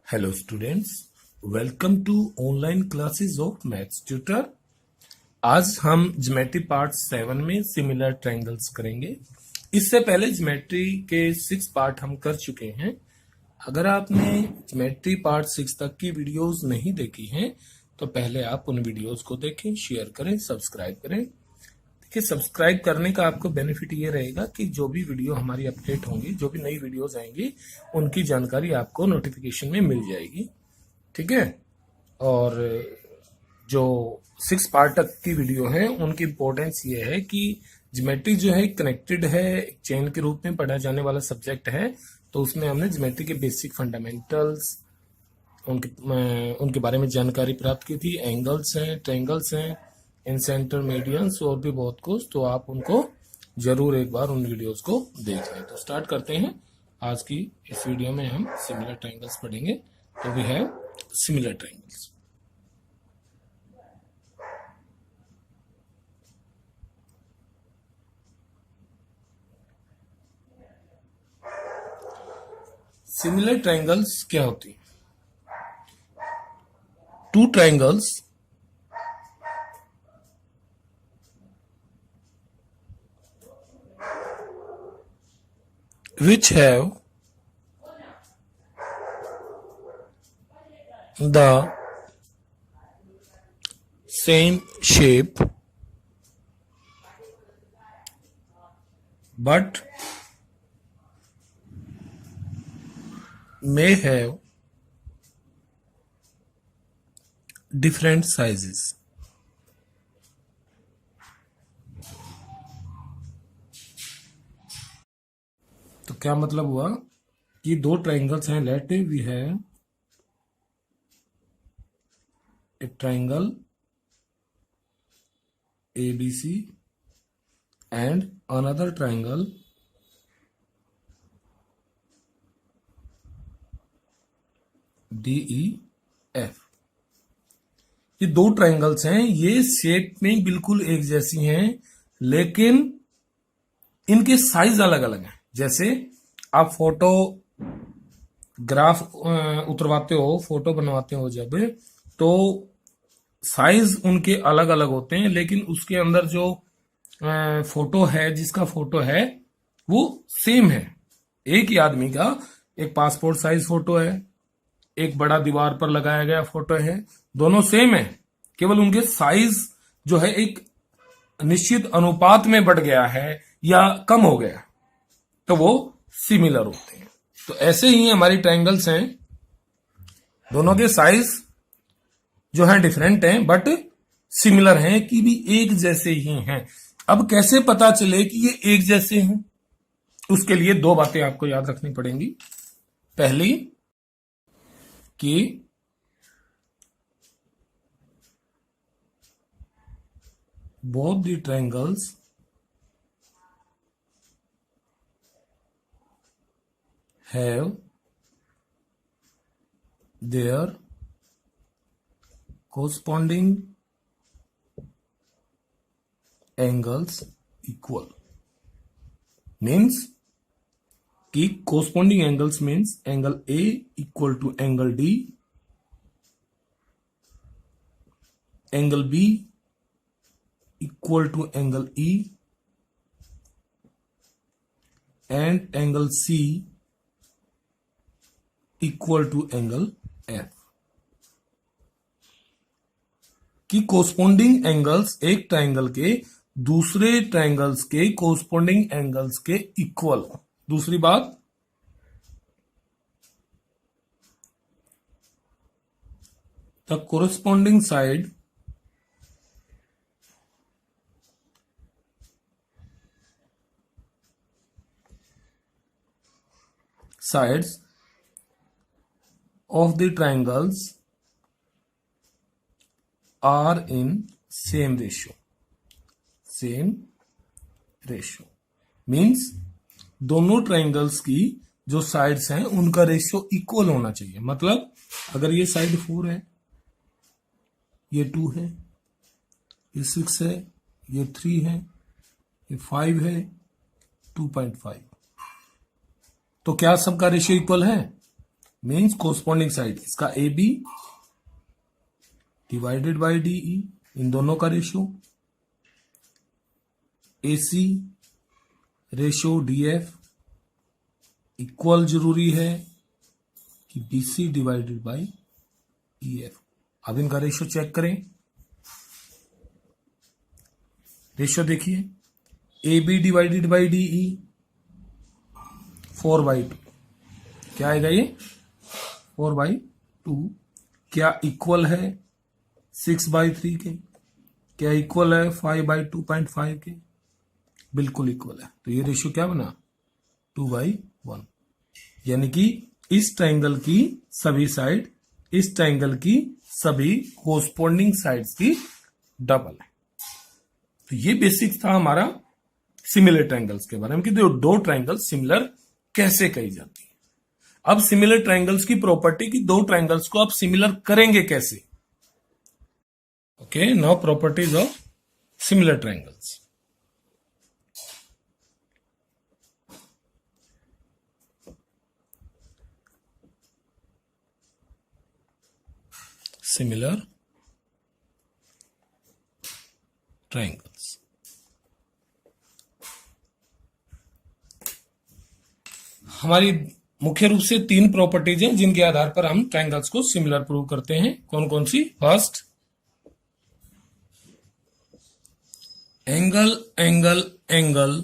Hello students, welcome to online classes of maths tutor. आज हम geometry part 7 में similar triangles करेंगे। इससे पहले ज्योमेट्री के 6 पार्ट हम कर चुके हैं। अगर आपने ज्योमेट्री पार्ट 6 तक की वीडियोस नहीं देखी हैं तो पहले आप उन वीडियोस को देखें, शेयर करें, सब्सक्राइब करें। देखिए, सब्सक्राइब करने का आपको बेनिफिट ये रहेगा कि जो भी वीडियो हमारी अपडेट होंगी, जो भी नई वीडियोस आएंगी, उनकी जानकारी आपको नोटिफिकेशन में मिल जाएगी। ठीक है। और जो 6 पार्ट तक की वीडियो है उनकी इम्पोर्टेंस ये है कि ज्योमेट्री जो है कनेक्टेड है, एक चेन के रूप में पढ़ा जाने वाला सब्जेक्ट है। तो उसमें हमने ज्योमेट्री के बेसिक फंडामेंटल्स उनके बारे में जानकारी प्राप्त की थी। एंगल्स हैं, ट्रायंगल्स हैं, इन सेंटर, मीडियंस और भी बहुत कुछ। तो आप उनको जरूर एक बार उन वीडियोस को देख लें। तो स्टार्ट करते हैं। आज की इस वीडियो में हम सिमिलर ट्रायंगल्स पढ़ेंगे। तो we have similar triangles. Similar triangles क्या होती है? Two triangles which have the same shape but may have different sizes. तो क्या मतलब हुआ कि दो ट्रायंगल्स हैं। Let we have a triangle ABC and another triangle DEF। ये दो ट्रायंगल्स हैं, ये शेप में बिल्कुल एक जैसी हैं, लेकिन इनके साइज अलग अलग हैं। जैसे आप फोटोग्राफ उतरवाते हो, फोटो बनवाते हो जब, तो साइज उनके अलग अलग होते हैं, लेकिन उसके अंदर जो फोटो है, जिसका फोटो है वो सेम है। एक ही आदमी का एक पासपोर्ट साइज फोटो है, एक बड़ा दीवार पर लगाया गया फोटो है, दोनों सेम है। केवल उनके साइज जो है एक निश्चित अनुपात में बढ़ गया है या कम हो गया, तो वो सिमिलर होते हैं। तो ऐसे ही हमारी ट्रायंगल्स हैं, दोनों के साइज जो है डिफरेंट हैं बट सिमिलर हैं, कि भी एक जैसे ही हैं। अब कैसे पता चले कि ये एक जैसे हैं? उसके लिए दो बातें आपको याद रखनी पड़ेंगी। पहली कि both the triangles have their corresponding angles equal। means कि corresponding angles means angle A equal to angle D, angle B equal to angle E, and angle C equal to angle F। कि corresponding angles एक triangle के दूसरे triangles के corresponding angles के equal हो। दूसरी बात, the corresponding sides of the triangles are in same ratio। same ratio means दोनों ट्रायंगल्स की जो साइड्स हैं उनका रेशियो इक्वल होना चाहिए। मतलब अगर ये साइड 4 है, ये 2 है, ये 6 है, ये 3 है, ये 5 है, 2.5, तो क्या सबका रेशियो इक्वल है? मीन्स कोरस्पॉन्डिंग साइड इसका A B divided by D E, इन दोनों का ratio, A C ratio D F equal जरूरी है कि B C divided by E F. अब इनका रेशियो चेक करें। रेशियो देखिए, A B divided by D E 4/2, क्या आएगा ये 4/2। क्या इक्वल है 6/3 के? क्या इक्वल है 5/2.5 के? बिल्कुल इक्वल है। तो ये रेशियो क्या बना 2/1, यानी कि इस ट्रायंगल की सभी साइड इस ट्रायंगल की सभी कोरस्पॉन्डिंग साइड्स की डबल है। तो ये बेसिक था हमारा सिमिलर ट्रायंगल्स के बारे में कि दो ट्रायंगल्स सिमिलर कैसे कही जाती है। अब सिमिलर ट्रायंगल्स की प्रॉपर्टी कि दो ट्रायंगल्स को आप सिमिलर करेंगे कैसे। Okay, now properties of similar triangles. Similar triangles, हमारी मुख्य रूप से तीन प्रॉपर्टीज हैं जिनके आधार पर हम ट्रायंगल्स को सिमिलर प्रूव करते हैं। कौन कौन सी? First, angle angle angle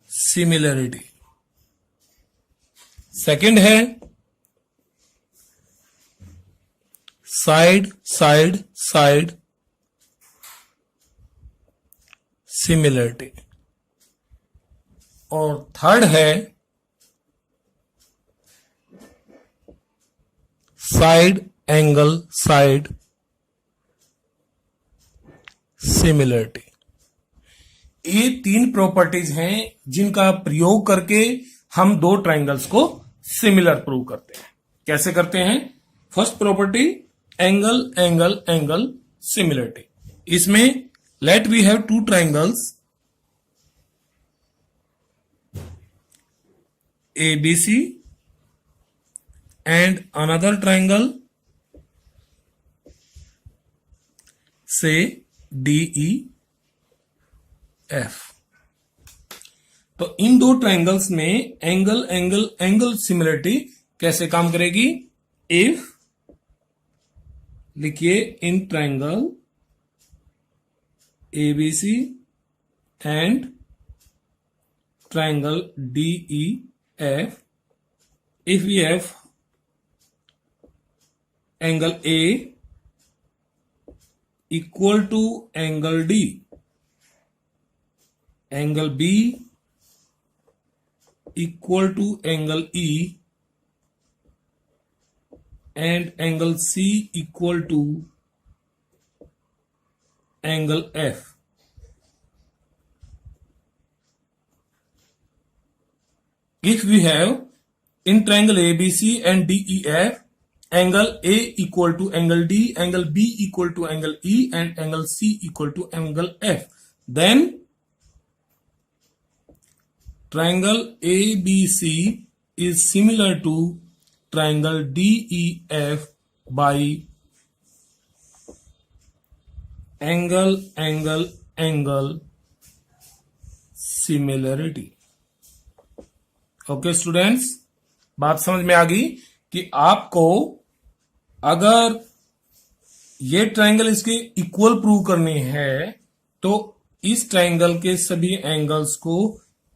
similarity. Second है साइड साइड साइड सिमिलरिटी। और थर्ड है साइड एंगल साइड सिमिलरिटी। ये तीन प्रॉपर्टीज हैं जिनका प्रयोग करके हम दो ट्रायंगल्स को सिमिलर प्रूव करते हैं। कैसे करते हैं? First property angle angle angle similarity. इसमें let we have two triangles ABC and another triangle say DEF। तो इन दो ट्रायंगल्स में एंगल एंगल एंगल सिमिलरिटी कैसे काम करेगी? इफ लिखिए in triangle ABC and triangle DEF, if we have angle A equal to angle D, angle B equal to angle E, and angle C equal to angle F, if we have in triangle ABC and DEF angle A equal to angle D, angle B equal to angle E, and angle C equal to angle F, then triangle ABC is similar to triangle DEF by angle angle angle similarity। Okay students, बात समझ में आ गई कि आपको अगर ये triangle इसके इक्वल प्रूव करने हैं तो इस ट्रायंगल के सभी एंगल्स को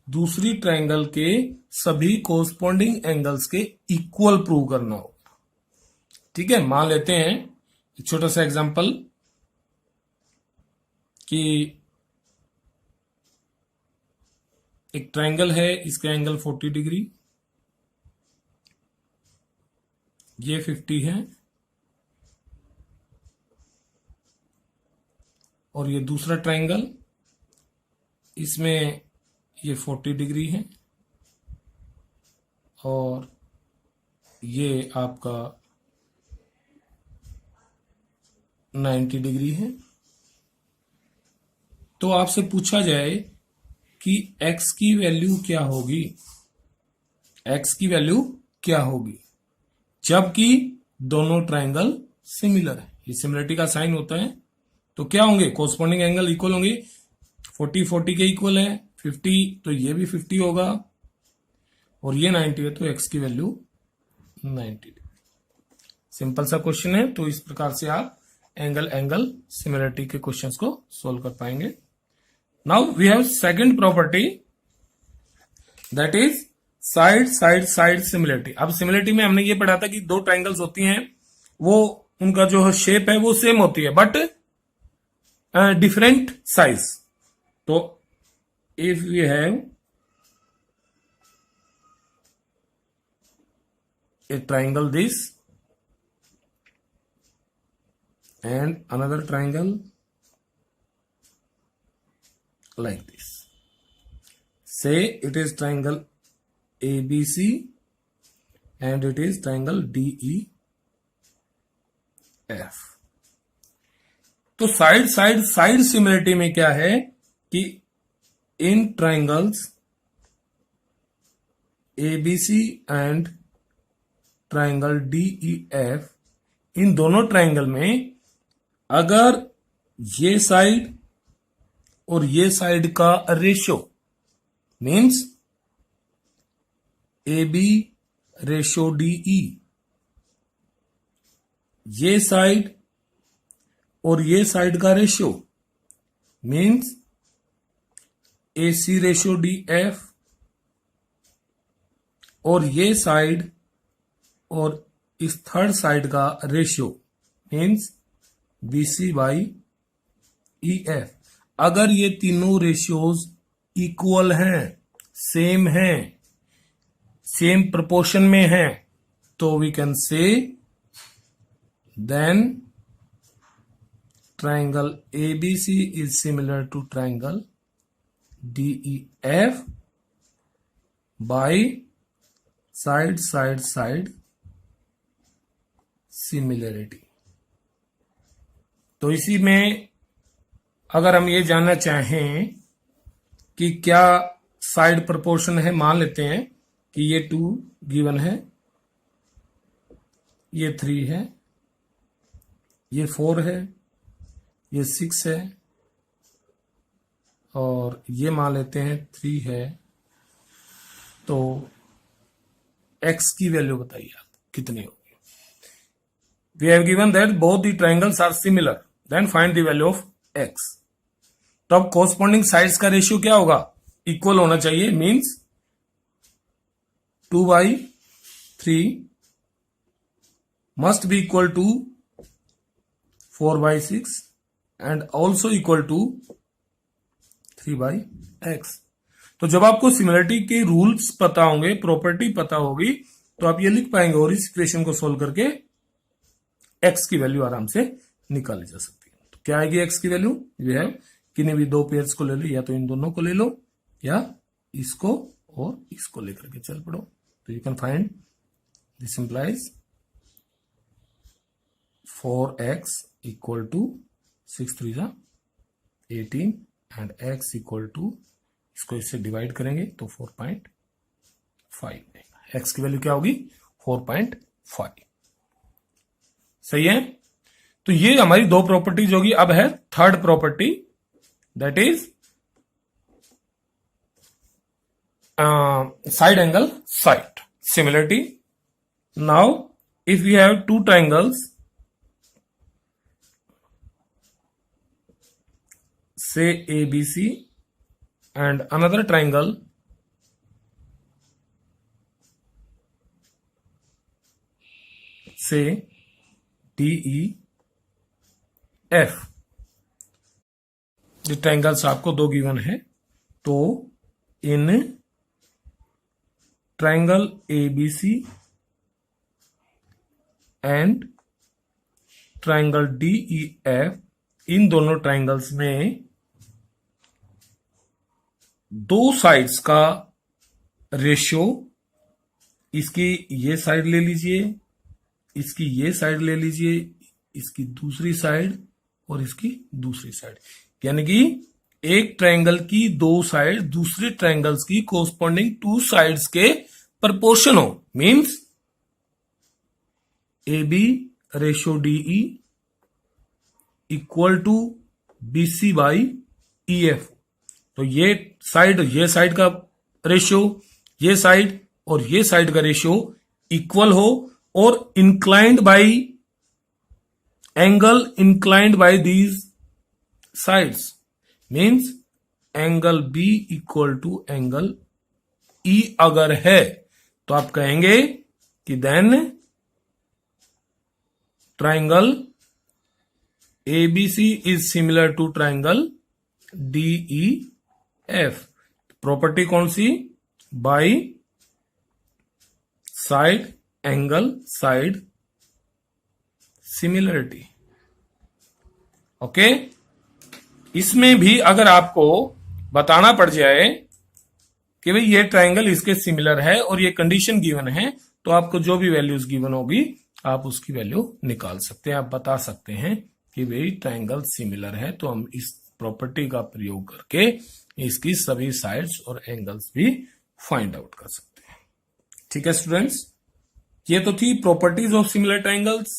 दूसरी ट्रायंगल के सभी कोरस्पॉन्डिंग एंगल्स के इक्वल प्रूव करना होगा। ठीक है, मान लेते हैं एक छोटा सा एग्जांपल कि एक ट्रायंगल है, इसका एंगल 40 डिग्री, ये 50 है, और ये दूसरा ट्रायंगल, इसमें ये 40 डिग्री है और ये आपका 90 डिग्री है। तो आपसे पूछा जाए कि x की वैल्यू क्या होगी? x की वैल्यू क्या होगी, जबकि दोनों ट्रायंगल सिमिलर है। ये सिमिलरिटी का साइन होता है। तो क्या होंगे, कोरस्पॉन्डिंग एंगल इक्वल होंगे। 40 40 के इक्वल है, 50 तो ये भी 50 होगा, और ये 90 है तो एक्स की वैल्यू 90। सिंपल सा क्वेश्चन है। तो इस प्रकार से आप एंगल एंगल सिमिलरिटी के क्वेश्चंस को सोल्व कर पाएंगे। Now we have second property, that is side side side similarity. अब सिमिलरिटी में हमने ये पढ़ा था कि दो ट्राइंगल्स होती हैं, वो उनका जो शेप है वो सेम होती है बट डिफरेंट साइज। तो if we have a triangle this and another triangle like this, say it is triangle ABC and it is triangle DEF। तो साइड साइड साइड सिमिलरिटी में क्या है कि इन triangles ABC and triangle DEF, इन दोनों triangle में अगर ये साइड और ये साइड का ratio means AB ratio DE, ये साइड और ये साइड का ratio means AC ratio DF, और ये साइड और इस थर्ड साइड का ratio means BC by EF, अगर ये तीनों रेशियोज इक्वल हैं, सेम हैं, सेम प्रोपोर्शन में हैं, तो we can say then triangle ABC is similar to triangle DEF by side side side similarity. तो इसी में अगर हम ये जानना चाहें कि क्या साइड प्रोपोर्शन है, मान लेते हैं कि ये 2 गिवन है, ये 3 है, ये 4 है, ये 6 है, और ये मान लेते हैं 3 है। तो x की वैल्यू बताइए आप कितनी होगी। We have given that both the triangles are similar, then find the value of x। तो अब कोरस्पॉन्डिंग साइड्स का रेशियो क्या होगा, इक्वल होना चाहिए, means 2/3 must be equal to 4/6 and also equal to 3/x। तो जब आपको सिमिलरिटी के रूल्स पता होंगे, प्रॉपर्टी पता होगी, तो आप ये लिख पाएंगे और इस इक्वेशन को सोल्व करके x की वैल्यू आराम से निकाली जा सकती है। तो क्या आएगी x की वैल्यू, ये है किन्हीं भी दो पेयर्स को ले लो, या तो इन दोनों को ले लो या इसको और इसको लेकर के चल पड़ो। तो you can find this implies 4x equal to 6 3 जा 18 एंड x इक्वल टू, इसको इससे डिवाइड करेंगे तो 4.5 x की वैल्यू क्या होगी 4.5। सही है। तो ये हमारी दो प्रॉपर्टीज होगी। अब है third property, that is side angle side similarity. Now if we have two triangles, say ABC and another triangle say DEF, ये ट्राइंगल्स आपको दो गिवन है। तो in triangle ABC and triangle DEF, इन दोनों ट्राइंगल्स में दो साइड्स का रेशियो, इसकी ये साइड ले लीजिए, इसकी ये साइड ले लीजिए, इसकी दूसरी साइड और इसकी दूसरी साइड, यानी कि एक ट्रायंगल की दो साइड दूसरे ट्रायंगल्स की कोरस्पॉन्डिंग टू साइड्स के प्रोपोर्शन हो, means A B ratio D E equal to B C by E F. तो ये साइड का रेशियो, ये साइड और ये साइड का रेशियो इक्वल हो और inclined by angle inclined by these sides means angle B equal to angle E अगर है तो आप कहेंगे कि then triangle ABC is similar to triangle DEF। Property कौन सी? By side angle side similarity. Okay, इसमें भी अगर आपको बताना पड़ जाए कि भाई ये ट्राइंगल इसके सिमिलर है और ये कंडीशन गिवन है, तो आपको जो भी वैल्यूज गिवन होगी आप उसकी वैल्यू निकाल सकते हैं। आप बता सकते हैं कि भाई ट्राइंगल सिमिलर है, तो हम इस प्रॉपर्टी का प्रयोग करके इसकी सभी साइड्स और एंगल्स भी फाइंड आउट कर सकते हैं। ठीक है स्टूडेंट्स, ये तो थी properties of similar triangles.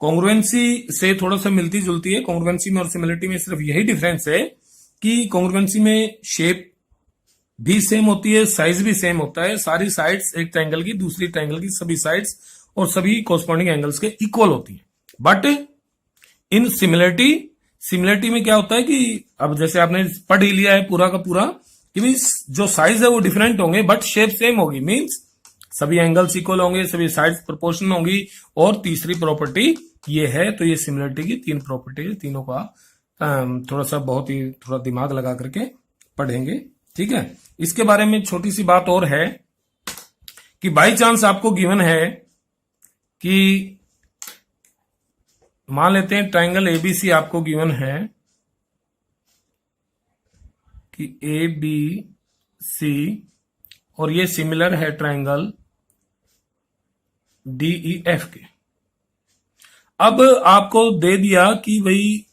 Congruency से थोड़ा सा मिलती जुलती है। कॉन्ग्रुएंसी में और सिमिलरिटी में सिर्फ यही डिफरेंस है कि कॉन्ग्रुएंसी में शेप भी सेम होती है, साइज भी सेम होता है। सारी साइड्स एक ट्राइंगल की दूसरी ट्राइंगल की सभी साइड्स और सभी कॉरस्पॉन्डिंग एंगल्स के इक्वल होती है। बट इन सिमिलरिटी में क्या होता है कि अब जैसे आपने पढ़ ही लिया है पूरा का पूरा कि भाई जो साइज है वो डिफरेंट होंगे बट शेप सेम होगी। मींस सभी एंगल्स इक्वल होंगे, सभी साइड्स प्रोपोर्शनल होंगी। और तीसरी प्रॉपर्टी ये है। तो ये सिमिलरिटी की तीन प्रॉपर्टी है, तीनों का थोड़ा सा बहुत ही थोड़ा दिमाग लगा करके पढ़ेंगे। ठीक है, इसके बारे में छोटी सी बात और है कि बाई चांस आपको गिवन है कि मान लेते हैं ट्राइंगल एबीसी आपको गिवन है कि ए बी सी और ये सिमिलर है ट्राइंगल डीई एफ के। अब आपको दे दिया कि भाई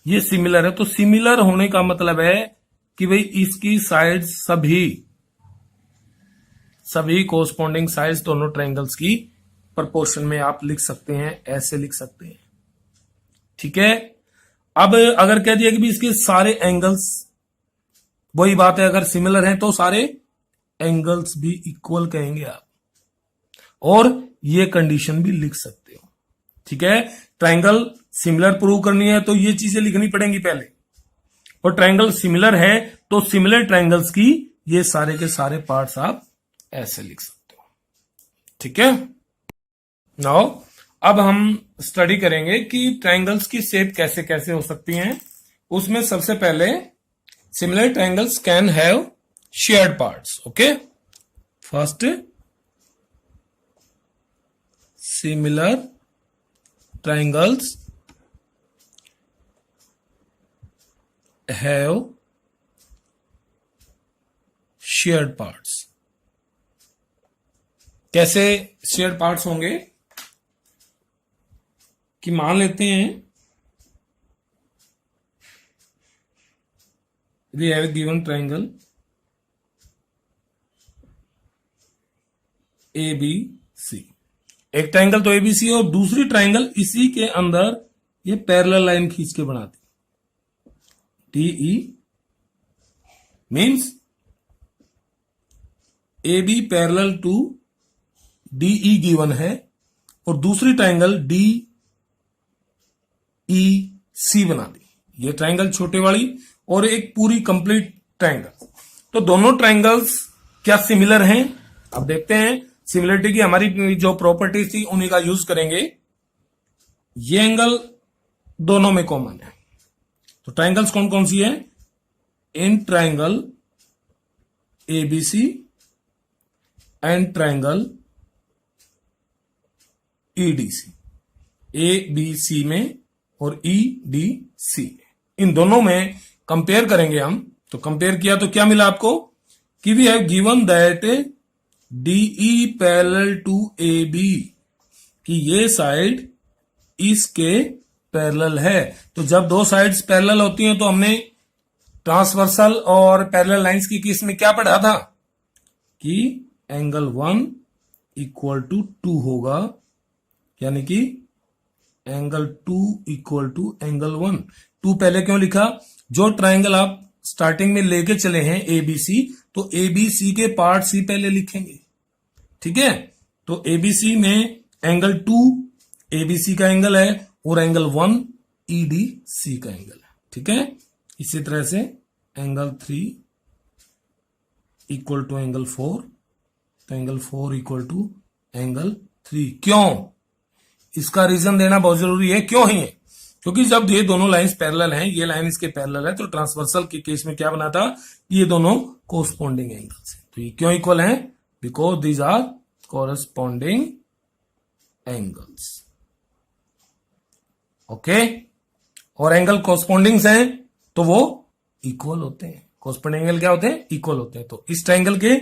ये सिमिलर है, तो सिमिलर होने का मतलब है कि भाई इसकी साइड सभी कोरस्पॉन्डिंग साइड्स दोनों ट्राइंगल्स की प्रोपोर्शन में आप लिख सकते हैं, ऐसे लिख सकते हैं। ठीक है, अब अगर कह दिया कि भी इसके सारे एंगल्स, वही बात है, अगर सिमिलर हैं तो सारे एंगल्स भी इक्वल कहेंगे आप, और ये कंडीशन भी लिख सकते हो। ठीक है, ट्राइंगल सिमिलर प्रूव करनी है तो ये चीजें लिखनी पड़ेंगी पहले, और ट्राइंगल सिमिलर है तो सिमिलर ट्राइंगल्स की ये सारे के सारे पार्ट्स आप ऐसे लिख सकते हो। ठीक है, नाउ अब हम स्टडी करेंगे कि ट्राइंगल्स की शेप कैसे कैसे हो सकती हैं। उसमें सबसे पहले similar triangles can have shared parts. Okay, first similar triangles have shared parts. कैसे शेयर्ड पार्ट्स होंगे कि मान लेते हैं we have given triangle A B C. एक ट्राइंगल तो एबीसी और दूसरी ट्राइंगल इसी के अंदर ये पैरेलल लाइन खींच के बनाती D E, means A B parallel to D E given है और दूसरी ट्राइंगल डी ई सी बना दी। ये ट्राइंगल छोटे वाली और एक पूरी कंप्लीट ट्राइंगल। तो दोनों ट्राइंगल्स क्या सिमिलर हैं? अब देखते हैं। सिमिलरिटी की हमारी जो प्रॉपर्टी थी उन्हीं का यूज करेंगे। ये एंगल दोनों में कॉमन है, तो ट्राइंगल्स कौन कौन सी है? In triangle A B C and triangle E D C. A B C में और ई डी सी, इन दोनों में कंपेयर करेंगे हम। तो कंपेयर किया तो क्या मिला आपको कि we have given that D E parallel to A B, कि ये साइड इसके पैरेलल है। तो जब दो साइड्स पैरेलल होती हैं तो हमने ट्रांसवर्सल और पैरेलल लाइंस की केस में क्या पढ़ा था कि एंगल 1 इक्वल टू 2 होगा, यानी कि एंगल 2 इक्वल टू एंगल 1। 2 पहले क्यों लिखा? जो ट्राइंगल आप स्टार्टिंग में लेके चले हैं एबीसी, तो एबीसी के पार्ट सी पहले लिखेंगे, ठीक है। तो एबीसी में एंगल 2 एबीसी का एंगल है और एंगल 1 ईडीसी का एंगल है, ठीक है। इसी तरह से एंगल 3 इक्वल टू एंगल 4, तो एंगल 4 इक्वल टू एंगल 3। क्यों? इसका रीजन देना बहुत जरूरी है। क्यों है? क्योंकि जब ये दोनों लाइंस पैरेलल हैं, ये लाइन इसके पैरेलल है, तो ट्रांसवर्सल के केस में क्या बना था? ये दोनों कोरस्पॉन्डिंग एंगल्स हैं। तो ये क्यों इक्वल हैं? Because these are corresponding angles, okay. और एंगल कोरस्पॉन्डिंग्स हैं तो वो इक्वल होते हैं। कोरस्पॉन्डिंग एंगल क्या होते हैं? इक्वल होते हैं। तो इस ट्राइंगल के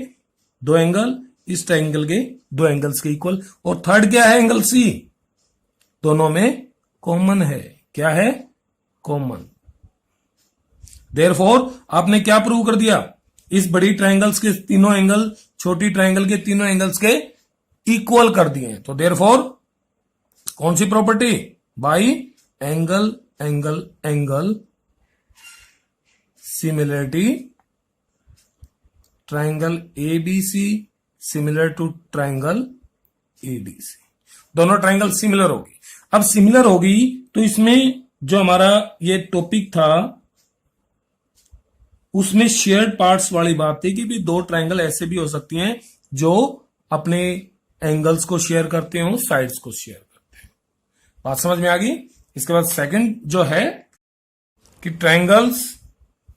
दो एंगल, इस ट्राइंगल के दो एंगल्स के इक्वल। और थर्ड क्या है? एंगल सी, दोनों में कॉमन है। क्या है? कॉमन। देयरफॉर आपने क्या प्रूव कर दिया? इस बड़ी ट्राइंगल्स के तीनों एंगल छोटी ट्राइंगल के तीनों एंगल्स के इक्वल कर दिए हैं। तो देयरफॉर कौन सी property? By angle angle angle similarity, triangle ABC similar to triangle ADC. दोनों ट्राइंगल सिमिलर होगी। अब सिमिलर होगी तो इसमें जो हमारा ये टॉपिक था उसमें शेयर्ड पार्ट्स वाली बात थी कि भी दो ट्राइंगल ऐसे भी हो सकती हैं जो अपने एंगल्स को शेयर करते हो, साइड्स को शेयर करते हैं। बात समझ में आ गई? इसके बाद सेकंड जो है कि ट्राइंगल्स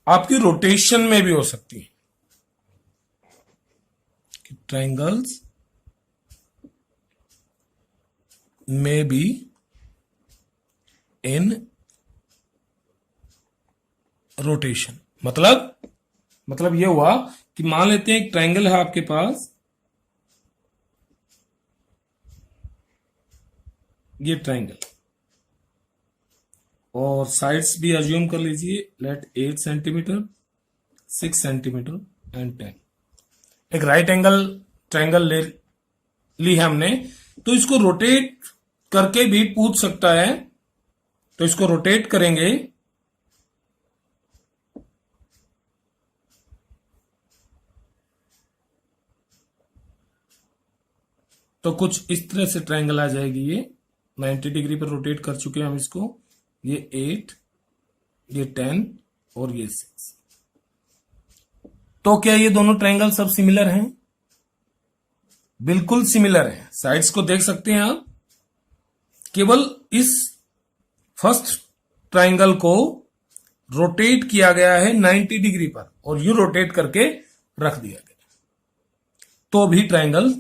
आपकी रोटेशन में भी हो सकती है। ट्राइंगल्स में भी इन रोटेशन, मतलब ये हुआ कि मान लेते हैं एक ट्राइंगल है आपके पास, ये ट्राइंगल, और साइड्स भी अज्यूम कर लीजिए, लेट 8 सेंटीमीटर, 6 सेंटीमीटर एंड 10। एक राइट एंगल ट्राइंगल ली है हमने, तो इसको रोटेट करके भी पूछ सकता है। तो इसको रोटेट करेंगे तो कुछ इस तरह से ट्राइंगल आ जाएगी। ये 90 डिग्री पर रोटेट कर चुके हैं हम इसको। ये 8, ये 10 और ये 6। तो क्या ये दोनों ट्राइंगल सब सिमिलर हैं? बिल्कुल सिमिलर हैं। साइड्स को देख सकते हैं आप। केवल इस फर्स्ट ट्राइंगल को रोटेट किया गया है 90 डिग्री पर और यू रोटेट करके रख दिया गया, तो भी ट्राइंगल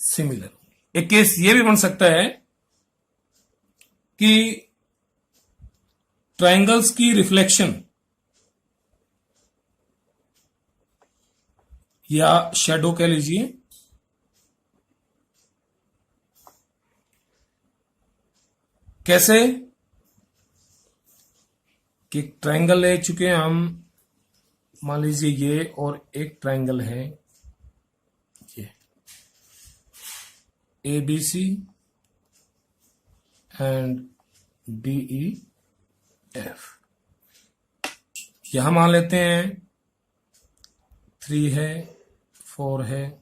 सिमिलर होंगे। एक केस ये भी बन सकता है कि ट्राइंगल्स की रिफ्लेक्शन या शैडो कह लीजिए, कैसे कि ट्राइंगल ले चुके हैं हम, मान लीजिए ये, और एक ट्राइंगल है ये ABC एंड DEF। यहां मान लेते हैं 3 है, 4 है,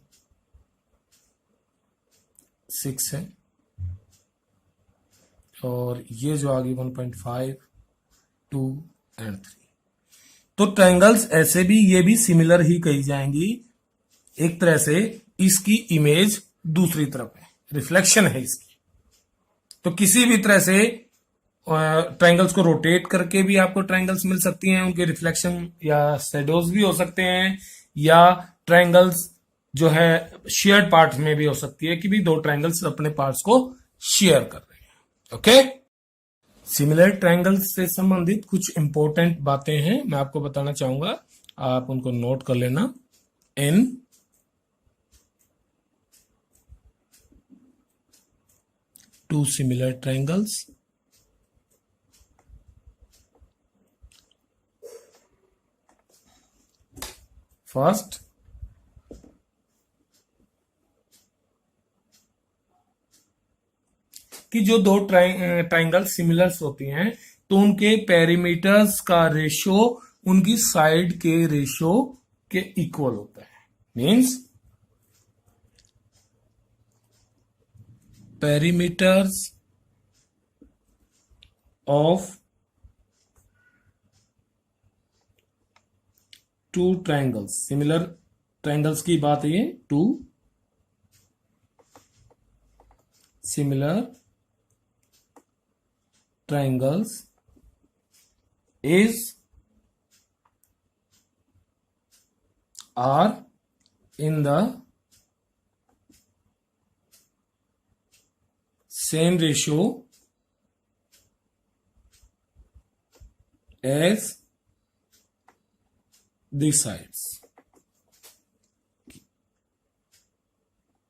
6 है, और ये जो आगे 1.5, 2 एंड 3। तो ट्राइंगल्स ऐसे भी, ये भी सिमिलर ही कही जाएंगी। एक तरह से इसकी इमेज दूसरी तरफ है, रिफ्लेक्शन है इसकी। तो किसी भी तरह से ट्राइंगल्स को रोटेट करके भी आपको ट्राइंगल्स मिल सकती हैं, उनके रिफ्लेक्शन या शेडोज भी हो सकते हैं, या ट्राइंगल्स जो है शेयर्ड पार्ट में भी हो सकती है कि भी दो ट्राइंगल्स अपने पार्ट्स को शेयर कर रहे हैं, ओके। सिमिलर ट्राइंगल्स से संबंधित कुछ इंपॉर्टेंट बातें हैं, मैं आपको बताना चाहूंगा, आप उनको नोट कर लेना। इन टू सिमिलर ट्राइंगल्स, फर्स्ट कि जो दो ट्राइंगल सिमिलर्स होती हैं तो उनके पेरीमीटर्स का रेशो उनकी साइड के रेशो के इक्वल होता है। Means perimeters of two triangles, similar triangles की बात है ये, two similar triangles are in the same ratio as the sides।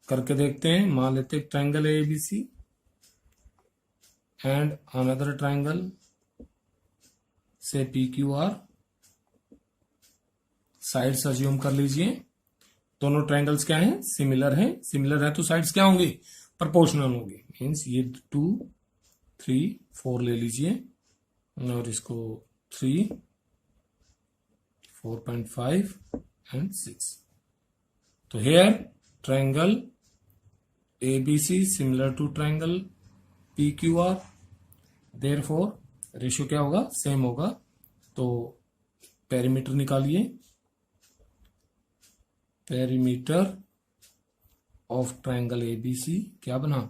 करके देखते हैं। मान लेते हैं triangle A B C and another triangle say PQR, sides assume कर लीजिए। दोनों ट्राइंगल्स क्या हैं? सिमिलर हैं। सिमिलर है तो साइड्स क्या होंगी? प्रोपोर्शनल होंगी। मीन्स ये 2 3 4 ले लीजिए और इसको 3 4.5 एंड 6। तो here triangle ABC similar to triangle PQR, therefore ratio क्या होगा? सेम होगा। तो पेरीमीटर निकालिए। पेरीमीटर ऑफ ट्राइंगल ABC क्या बना?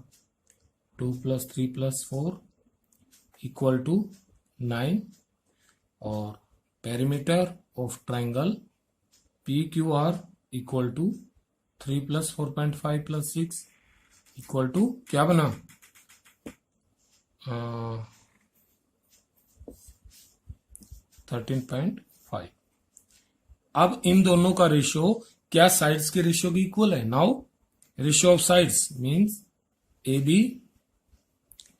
2 + 3 + 4 इक्वल टू 9 और perimeter of triangle PQR equal to 3 + 4.5 + 6 equal to क्या बना? 13.5। अब इन दोनों का रेशियो क्या साइड्स के रेशियो की इक्वल है? Now ratio of sides means AB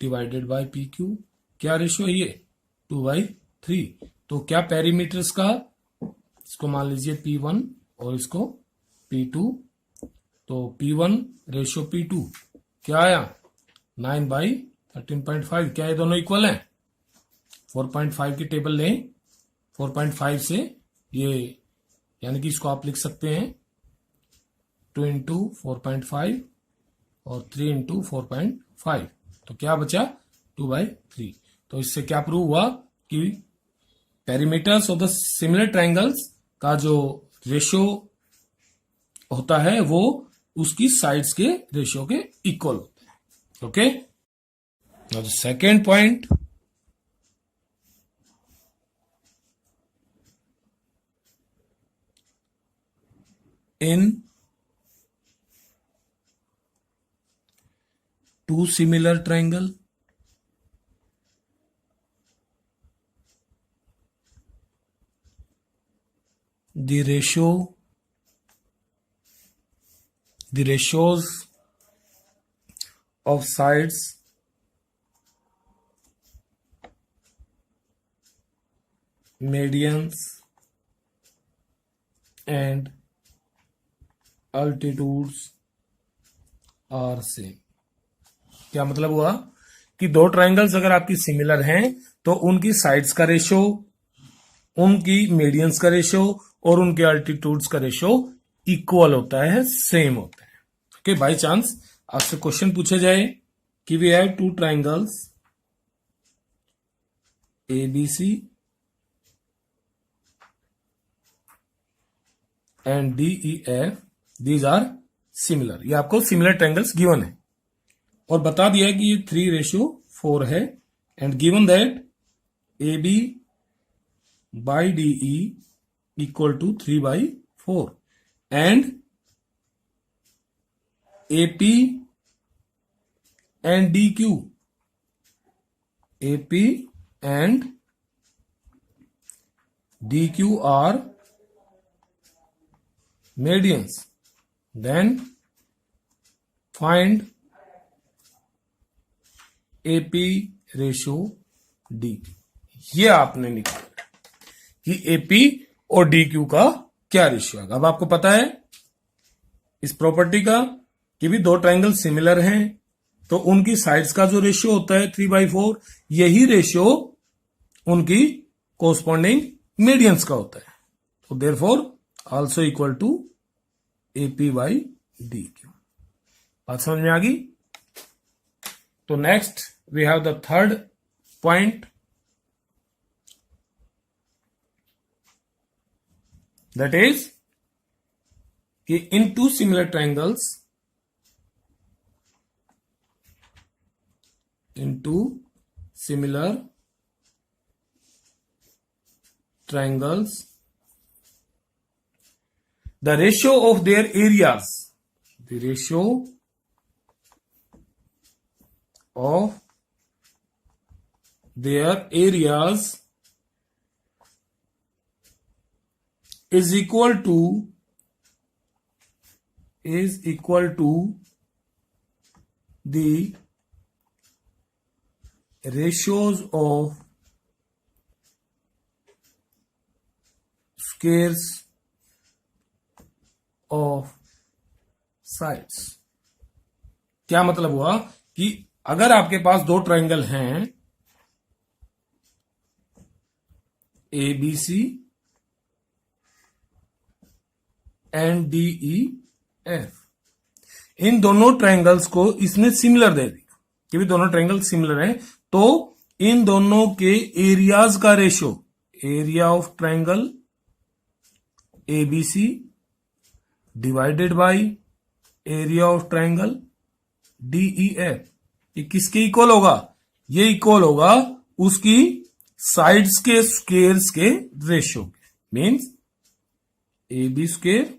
divided by PQ, क्या रेशियो है ये? 2/3। तो क्या पेरीमीटर्स का, इसको मान लीजिए P1 और इसको P2, तो P1 रेशियो P2 क्या आया? 9/13.5। क्या ये दोनों इक्वल हैं? 4.5 की टेबल लें। 4.5 से ये, यानी कि इसको आप लिख सकते हैं 2 × 4.5 और 3 × 4.5। तो क्या बचा? 2/3। तो इससे क्या प्रूव हुआ कि perimeters of the similar triangles का जो रेशियो होता है वो उसकी साइड्स के रेशियो के इक्वल होता है। Okay, now the second point, in two similar triangle the ratios of sides medians and altitudes are same. क्या मतलब हुआ कि दो ट्राइंगल्स अगर आपकी सिमिलर हैं तो उनकी साइड्स का रेशियो, उनकी मीडियंस का रेशियो और उनके अल्टीट्यूड्स का रेशियो इक्वल होता है, सेम होता है। ओके, बाय चांस आपसे क्वेश्चन पूछे जाए कि we have two triangles ABC and DEF, these are similar. ये आपको सिमिलर ट्राइंगल्स गिवन है और बता दिया है कि ये 3:4 है and given that AB by DE equal to 3/4 and AP and DQ, AP and DQ are medians। Then find AP ratio DQ। ये आपने निकाला कि AP और DQ का क्या रेशियो है। अब आपको पता है इस प्रॉपर्टी का कि भी दो ट्राइंगल सिमिलर हैं तो उनकी साइड्स का जो रेशियो होता है 3/4, यही रेशियो उनकी कोरस्पॉन्डिंग मीडियंस का होता है। तो therefore also equal to AP by DQ। बात समझ में आ गई? तो next we have the third point, that is कि in two similar triangles, into similar triangles, the ratio of their areas, the ratio of their areas is equal to the ratios of squares of sides। क्या मतलब हुआ कि अगर आपके पास दो triangle हैं ABC and DEF, इन दोनों ट्रायंगल्स को इसने सिमिलर दे दिया कि भी दोनों ट्रायंगल सिमिलर हैं, तो इन दोनों के एरियाज का ratio, area of triangle ABC divided by area of triangle DEF, ये किसके इक्वल होगा? ये इक्वल होगा उसकी साइड्स के स्क्वेयर्स के रेशियो के, means AB square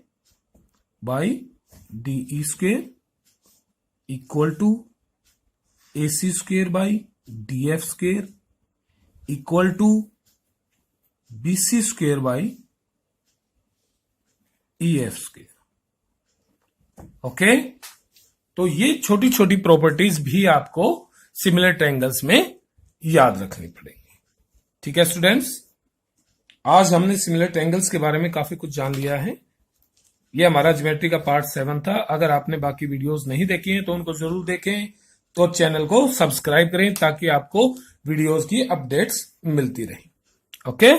by DE square equal to AC square by DF square equal to BC square by EF square. Okay, तो ये छोटी छोटी प्रॉपर्टीज भी आपको सिमिलर ट्रायंगल्स में याद रखनी पड़ेगी। ठीक है स्टूडेंट्स, आज हमने सिमिलर ट्रायंगल्स के बारे में काफी कुछ जान लिया है। ये हमारा ज्योमेट्री का पार्ट 7 था। अगर आपने बाकी वीडियोस नहीं देखे हैं तो उनको जरूर देखें, तो चैनल को सब्सक्राइब करें ताकि आपको वीडियोस की अपडेट्स मिलती रहें। ओके।